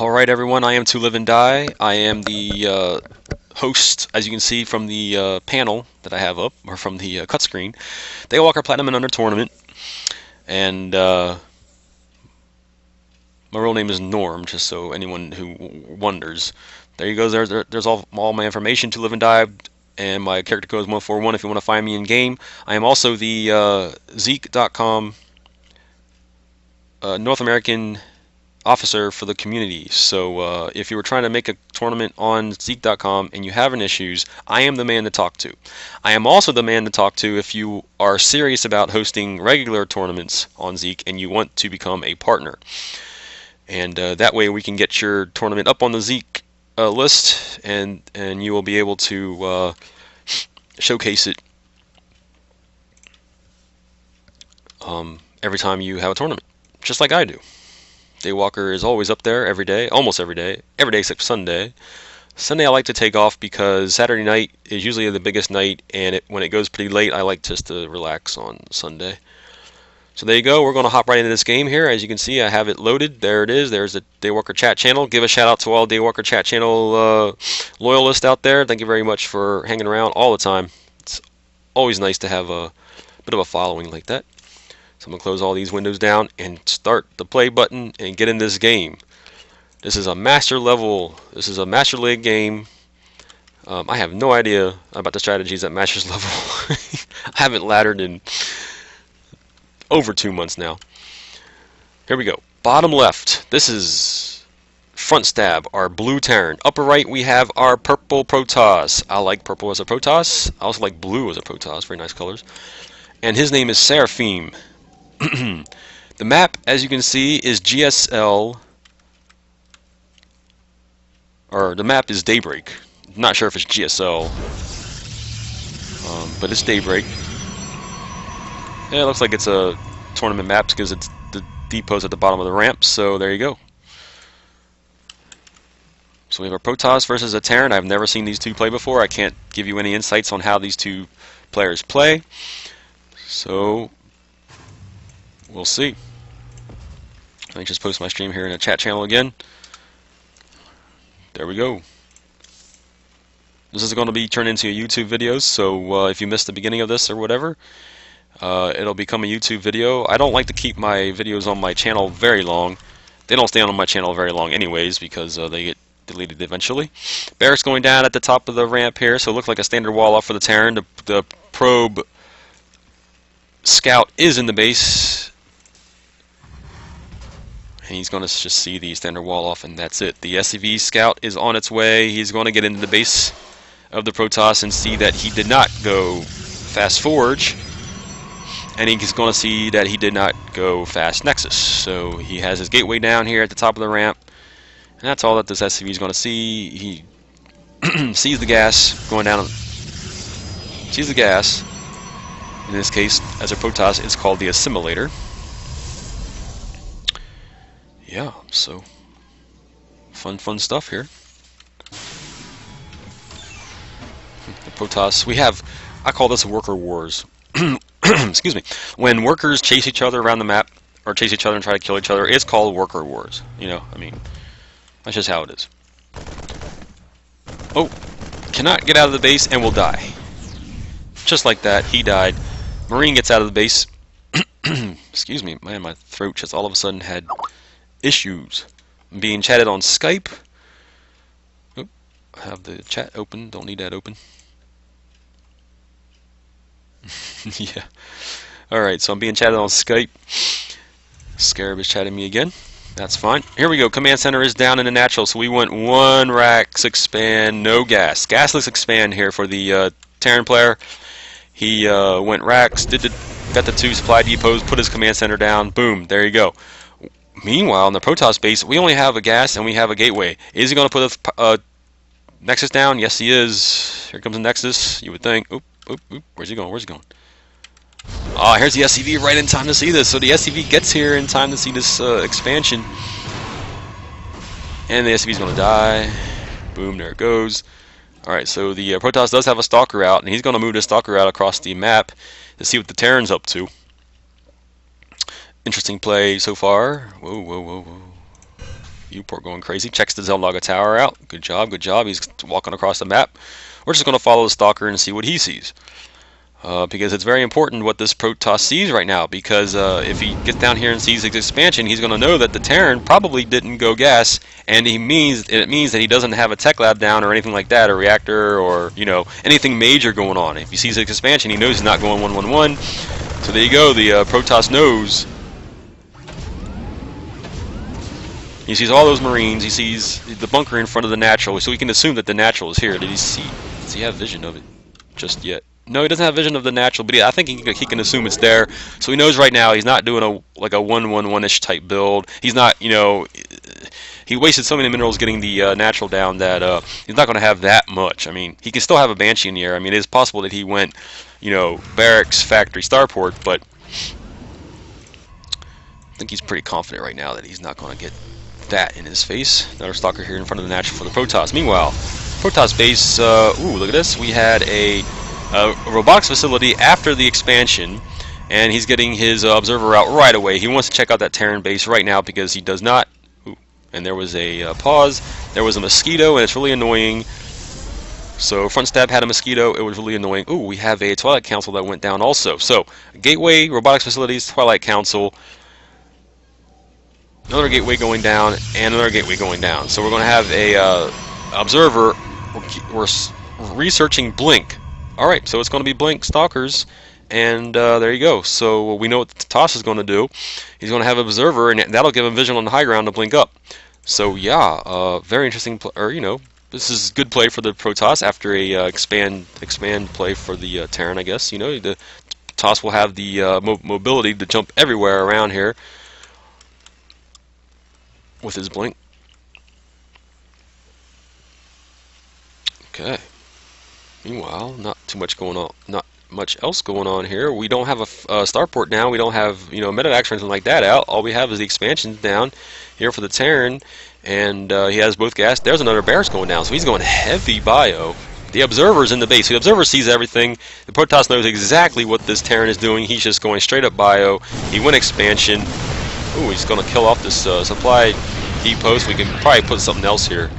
Alright everyone, I am To Live and Die. I am the host, as you can see from the panel that I have up, or from the cut screen. Daywalker Platinum and Under Tournament. And my real name is Norm, just so anyone who wonders. There you go, there's all my information, To Live and Die, and my character code is 141 if you want to find me in game. I am also the Zeke.com North American officer for the community. So if you were trying to make a tournament on Zeke.com and you have any issues, I am the man to talk to. I am also the man to talk to if you are serious about hosting regular tournaments on Zeke and you want to become a partner. And that way we can get your tournament up on the Zeke list, and you will be able to showcase it every time you have a tournament, just like I do. Daywalker is always up there every day, almost every day except Sunday. Sunday I like to take off because Saturday night is usually the biggest night, and when it goes pretty late, I like just to relax on Sunday. So there you go, we're going to hop right into this game here. As you can see, I have it loaded. There it is. There's the Daywalker chat channel. Give a shout out to all Daywalker chat channel loyalists out there. Thank you very much for hanging around all the time. It's always nice to have a bit of a following like that. So I'm going to close all these windows down and start the play button and get in this game. This is a master level, this is a master league game. I have no idea about the strategies at master's level. I haven't laddered in over 2 months now. Here we go. Bottom left, this is Frontstab, our blue Terran. Upper right, we have our purple Protoss. I like purple as a Protoss. I also like blue as a Protoss. Very nice colors. And his name is Sarephim. The map, as you can see, is GSL, or the map is Daybreak. Not sure if it's GSL, but it's Daybreak. Yeah, it looks like it's a tournament map because it's the depot's at the bottom of the ramp, so there you go. So we have a Protoss versus a Terran. I've never seen these two play before. I can't give you any insights on how these two players play. So we'll see. Let me just post my stream here in the chat channel again. There we go. This is going to be turned into a YouTube video, so if you missed the beginning of this or whatever, it'll become a YouTube video. I don't like to keep my videos on my channel very long. They don't stay on my channel very long anyways because they get deleted eventually. Barracks going down at the top of the ramp here, so it looks like a standard wall off for the Terran. The probe scout is in the base, and he's going to just see the standard wall off, and that's it. The SCV scout is on its way. He's going to get into the base of the Protoss and see that he did not go fast forge, and he's going to see that he did not go fast nexus. So he has his gateway down here at the top of the ramp, and that's all that this SCV is going to see. He sees the gas going down, sees the gas. In this case, as a Protoss, it's called the assimilator. Yeah, so fun stuff here. The Protoss, we have, I call this worker wars. Excuse me. When workers chase each other around the map, or chase each other and try to kill each other, it's called worker wars. You know, I mean, that's just how it is. Oh, cannot get out of the base and will die. Just like that, he died. Marine gets out of the base. Excuse me, man, my throat just all of a sudden had issues. I'm being chatted on Skype. Oop, I have the chat open, don't need that open. Yeah. Alright, so I'm being chatted on Skype. Scarab is chatting me again. That's fine. Here we go. Command center is down in the natural, so we went one racks expand, no gas. Gasless expand here for the Terran player. He went racks, got the 2 supply depots, put his command center down. Boom, there you go. Meanwhile, in the Protoss base, we only have a gas and we have a gateway. Is he going to put a nexus down? Yes, he is. Here comes a nexus. You would think. Oop, oop, oop. Where's he going? Where's he going? Ah, here's the SCV right in time to see this. So the SCV gets here in time to see this expansion. And the SCV is going to die. Boom, there it goes. Alright, so the Protoss does have a stalker out, and he's going to move the stalker out across the map to see what the Terran's up to. Interesting play so far. Whoa, whoa, whoa, whoa. Viewport going crazy. Checks the Zelnaga Tower out. Good job, good job. He's walking across the map. We're just going to follow the Stalker and see what he sees. Because it's very important what this Protoss sees right now, because if he gets down here and sees his expansion, he's going to know that the Terran probably didn't go gas, and it means that he doesn't have a tech lab down or anything like that, a reactor or, you know, anything major going on. If he sees his expansion, he knows he's not going 1-1-1. So there you go, the Protoss knows. He sees all those Marines, he sees the bunker in front of the natural, so he can assume that the natural is here. Does he have vision of it just yet? No, he doesn't have vision of the natural, but I think he can assume it's there. So he knows right now he's not doing a 1-1-1-ish type build. He's not, you know, he wasted so many minerals getting the natural down that he's not going to have that much. I mean, he can still have a Banshee in the air. I mean, it is possible that he went, you know, barracks, factory, starport, but I think he's pretty confident right now that he's not going to get that in his face. Another Stalker here in front of the natural for the Protoss. Meanwhile, Protoss base, ooh, look at this. We had a robotics facility after the expansion, and he's getting his observer out right away. He wants to check out that Terran base right now because he does not. Ooh, and there was a pause. There was a mosquito, and it's really annoying. So Frontstab had a mosquito. It was really annoying. Ooh, we have a Twilight Council that went down also. So Gateway, robotics facilities, Twilight Council. Another gateway going down, and another gateway going down. So we're going to have a observer. We're researching Blink. Alright, so it's going to be Blink Stalkers, and there you go. So we know what Toss is going to do. He's going to have an observer, and that'll give him vision on the high ground to blink up. So yeah, very interesting, you know, this is good play for the Protoss after a expand play for the Terran, I guess. You know, the Toss will have the mobility to jump everywhere around here with his blink. Okay. Meanwhile, not too much going on. Not much else going on here. We don't have a starport now. We don't have, you know, medevacs or anything like that out. All we have is the expansions down here for the Terran, and he has both gas. There's another barracks going down, so he's going heavy bio. The observer's in the base. The observer sees everything. The Protoss knows exactly what this Terran is doing. He's just going straight up bio. He went expansion. Ooh, he's going to kill off this supply depot. We can probably put something else here.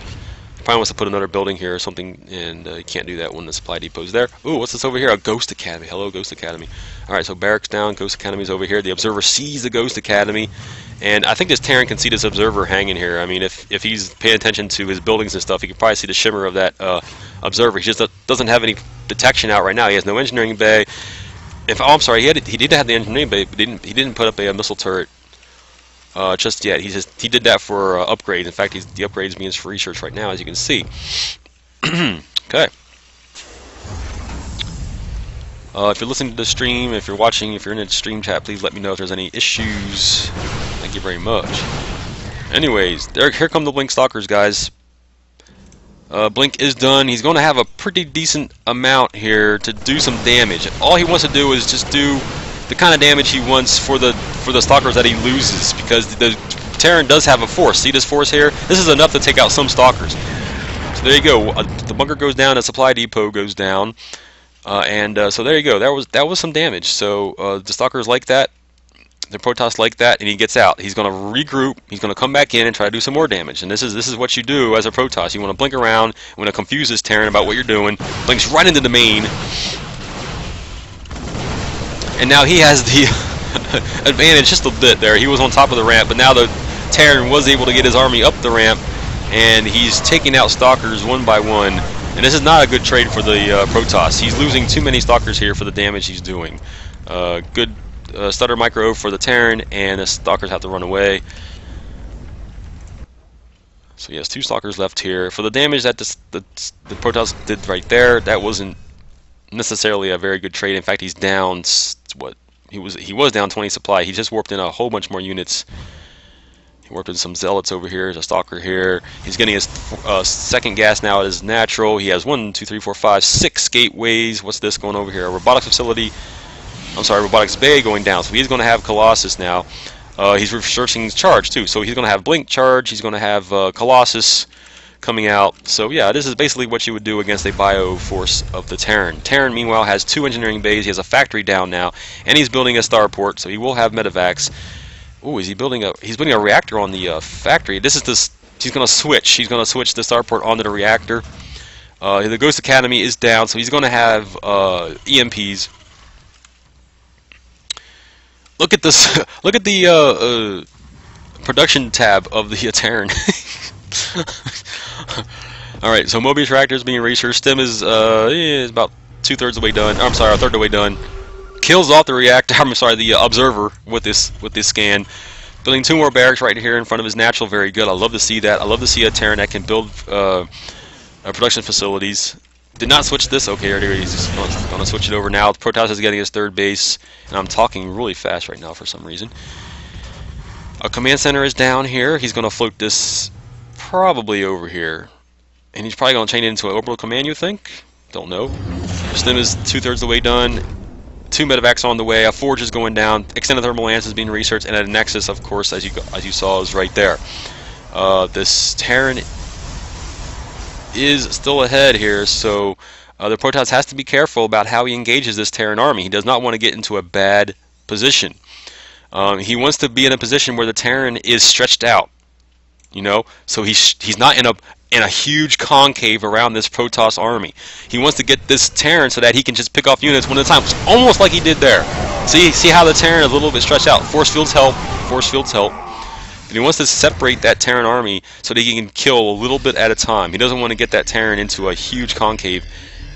Probably wants to put another building here or something, and you can't do that when the supply depot's there. Ooh, what's this over here? A Ghost Academy. Hello, Ghost Academy. Alright, so barracks down, Ghost Academy's over here. The observer sees the Ghost Academy, and I think this Terran can see this observer hanging here. I mean, if he's paying attention to his buildings and stuff, he can probably see the shimmer of that observer. He just doesn't have any detection out right now. He has no engineering bay. Oh, I'm sorry, he did have the engineering bay, but he didn't put up a missile turret just yet. He did that for upgrades. In fact, the upgrades being for research right now, as you can see. Okay. If you're listening to the stream, if you're watching, if you're in the stream chat, please let me know if there's any issues. Thank you very much. Anyways, here come the Blink Stalkers, guys. Blink is done. He's going to have a pretty decent amount here to do some damage. All he wants to do is just do the kind of damage he wants for the Stalkers that he loses, because the Terran does have a force. See this force here? This is enough to take out some Stalkers. So there you go. The bunker goes down, the supply depot goes down, so there you go. That was some damage. So the Stalkers like that, the Protoss like that, and he gets out. He's going to regroup. He's going to come back in and try to do some more damage. And this is what you do as a Protoss. You want to blink around. You want to confuse this Terran about what you're doing. Blinks right into the main. And now he has the advantage just a bit there. He was on top of the ramp, but now the Terran was able to get his army up the ramp, and he's taking out Stalkers one by one. And this is not a good trade for the Protoss. He's losing too many Stalkers here for the damage he's doing. Good stutter micro for the Terran, and the Stalkers have to run away. So he has 2 Stalkers left here. For the damage that the Protoss did right there, that wasn't necessarily a very good trade. In fact, he's down what he was down 20 supply. He just warped in a whole bunch more units. He warped in some zealots over here. There's a Stalker here. He's getting his second gas now at his natural. He has 1, 2, 3, 4, 5, 6 gateways. What's this going over here? A robotics facility. I'm sorry, robotics bay going down. So he's going to have Colossus now. He's researching charge too. So he's going to have Blink charge. He's going to have Colossus coming out. So yeah, this is basically what you would do against a bio force of the Terran. Terran, meanwhile, has 2 engineering bays. He has a factory down now, and he's building a starport, so he will have medevacs. Ooh, he's building a reactor on the factory. This is He's going to switch. He's going to switch the starport onto the reactor. The Ghost Academy is down, so he's going to have EMPs. Look at this. Look at the production tab of the Terran. Alright, so Mobius reactor is being researched. Stem is about 2/3 of the way done. I'm sorry, 1/3 of the way done. Kills off the reactor. I'm sorry, the observer with this scan. Building 2 more barracks right here in front of his natural. Very good. I love to see that. I love to see a Terran that can build production facilities. Did not switch this. Okay, he's going to switch it over now. Protoss is getting his 3rd base, and I'm talking really fast right now for some reason. A command center is down here. He's going to float this probably over here, and he's probably going to change it into an orbital command. You think? Don't know. Stem is 2/3 of the way done. 2 medevacs on the way. A forge is going down. Extended thermal lance is being researched, and a nexus, of course, as you saw, is right there. This Terran is still ahead here, so the Protoss has to be careful about how he engages this Terran army. He does not want to get into a bad position. He wants to be in a position where the Terran is stretched out, you know, so he's not in a huge concave around this Protoss army. He wants to get this Terran so that he can just pick off units one at a time, almost like he did there. See how the Terran is a little bit stretched out. Force fields help. Force fields help. And he wants to separate that Terran army so that he can kill a little bit at a time. He doesn't want to get that Terran into a huge concave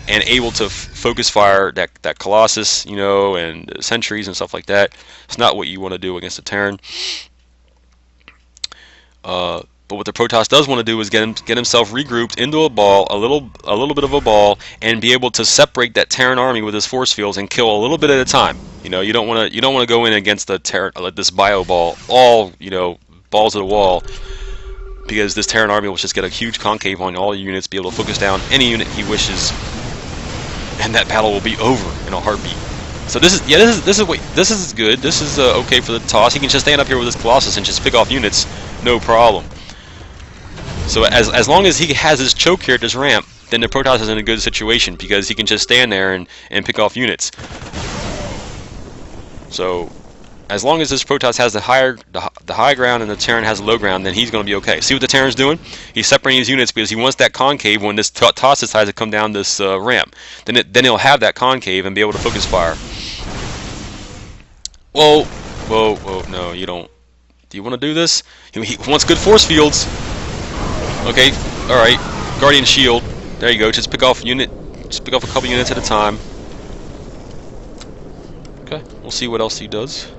and able to focus fire that Colossus, you know, and sentries and stuff like that. It's not what you want to do against a Terran. But what the Protoss does want to do is get himself regrouped into a ball, a little bit of a ball, and be able to separate that Terran army with his force fields and kill a little bit at a time. You know, you don't want to go in against the Terran, this bio ball, all, you know, balls to the wall, because this Terran army will just get a huge concave on all units, be able to focus down any unit he wishes, and that battle will be over in a heartbeat. So this is good. This is okay for the toss. He can just stand up here with his Colossus and just pick off units, no problem. So as long as he has his choke here at this ramp, then the Protoss is in a good situation because he can just stand there and pick off units. So as long as this Protoss has the high ground and the Terran has the low ground, then he's going to be okay. See what the Terran's doing? He's separating his units because he wants that concave when this toss decides to come down this ramp. Then he'll have that concave and be able to focus fire. Whoa, whoa, whoa! No, you don't. Do you want to do this? He wants good force fields. Okay, all right. Guardian shield. There you go. Just pick off a couple units at a time. Okay, we'll see what else he does.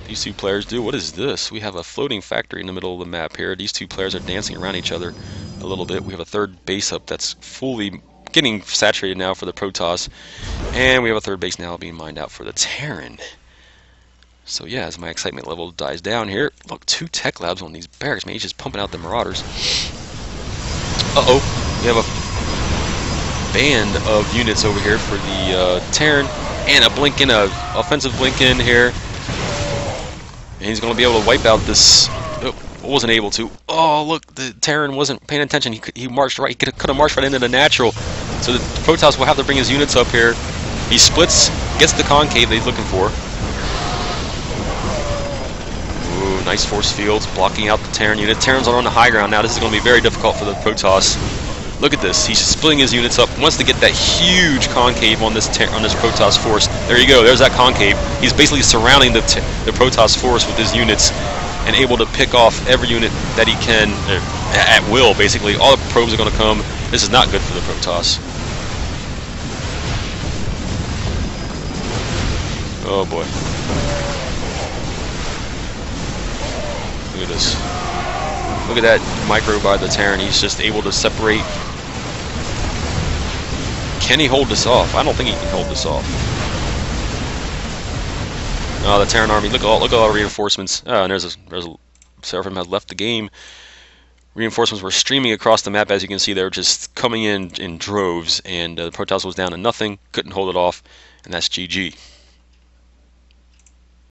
These 2 players do. What is this? We have a floating factory in the middle of the map here. These 2 players are dancing around each other a little bit. We have a 3rd base up that's fully getting saturated now for the Protoss, and we have a 3rd base now being mined out for the Terran. So yeah, as my excitement level dies down here, look, 2 tech labs on these barracks, man. He's just pumping out the Marauders. Uh-oh, we have a band of units over here for the Terran, and a Blinken, a offensive Blinken here. And he's going to be able to wipe out this. Oh, wasn't able to. Oh, look, the Terran wasn't paying attention. He marched right. He could have marched right into the natural. So the Protoss will have to bring his units up here. He splits, gets the concave that he's looking for. Ooh, nice force fields blocking out the Terran unit. Terrans are on the high ground now. This is going to be very difficult for the Protoss. Look at this. He's splitting his units up. Wants to get that huge concave on this Protoss force. There you go. There's that concave. He's basically surrounding the Protoss force with his units and able to pick off every unit that he can at will, basically. All the probes are going to come. This is not good for the Protoss. Oh, boy. Look at this. Look at that micro by the Terran. He's just able to separate. Can he hold this off? I don't think he can hold this off. Oh, the Terran army. Look at all the reinforcements. Oh, and there's a Sarephim has left the game. Reinforcements were streaming across the map, as you can see. They were just coming in droves, and the Protoss was down to nothing. Couldn't hold it off, and that's GG.